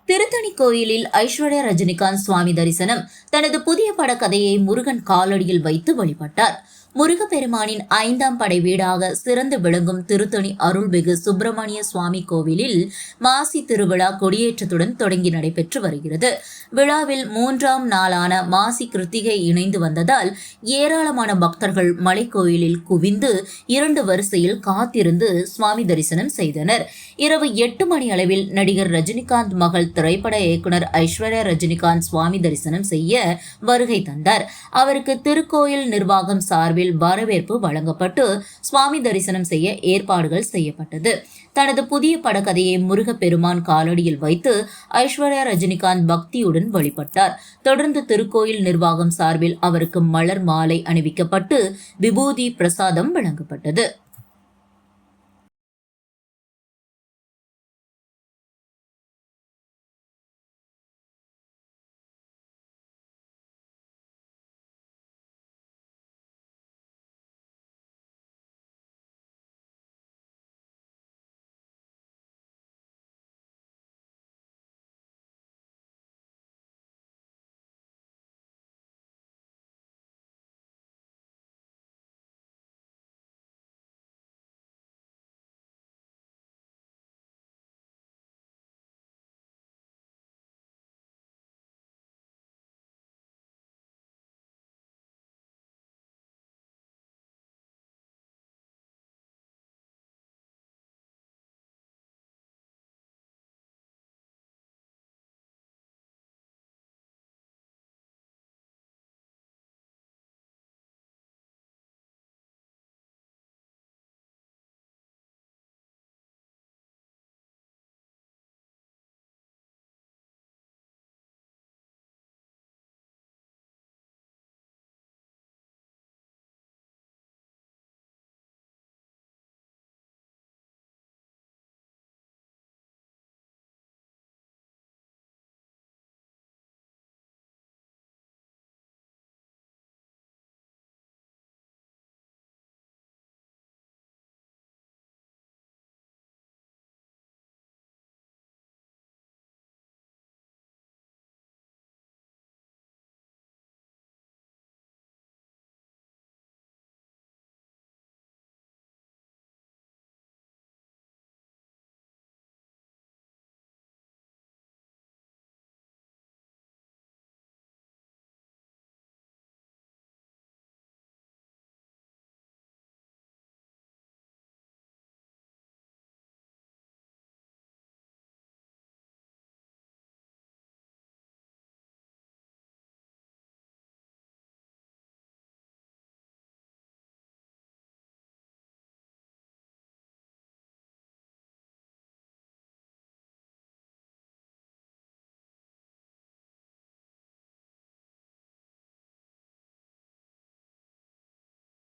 திருத்தணி கோயிலில் ஐஸ்வர்யா ரஜினிகாந்த் சுவாமி தரிசனம். தனது புதிய படக்கதையை முருகன் காலடியில் வைத்து வழிபட்டார். முருகப்பெருமானின் 5ஆம் படை வீடாக சிறந்து விளங்கும் திருத்தணி அருள்மிகு சுப்பிரமணிய சுவாமி கோவிலில் மாசி திருவிழா கொடியேற்றத்துடன் தொடங்கி நடைபெற்று வருகிறது. விழாவில் 3ஆம் நாளான மாசி கிருத்திகை இணைந்து வந்ததால் ஏராளமான பக்தர்கள் மலைக்கோயிலில் குவிந்து 2 வரிசையில் காத்திருந்து சுவாமி தரிசனம் செய்தனர். இரவு 8 மணி அளவில் நடிகர் ரஜினிகாந்த் மகள் திரைப்பட இயக்குனர் ஐஸ்வர்யா ரஜினிகாந்த் சுவாமி தரிசனம் செய்ய வருகை தந்தார். அவருக்கு திருக்கோயில் நிர்வாகம் சார்பில் வரவேற்பு வழங்கப்பட்டு சுவாமி தரிசனம் செய்ய ஏற்பாடுகள் செய்யப்பட்டது. தனது புதிய படக்கதையை முருகப்பெருமான் காலடியில் வைத்து ஐஸ்வர்யா ரஜினிகாந்த் பக்தியுடன் வழிபட்டார். தொடர்ந்து திருக்கோயில் நிர்வாகம் சார்பில் அவருக்கு மலர் மாலை அணிவிக்கப்பட்டு விபூதி பிரசாதம் வழங்கப்பட்டது.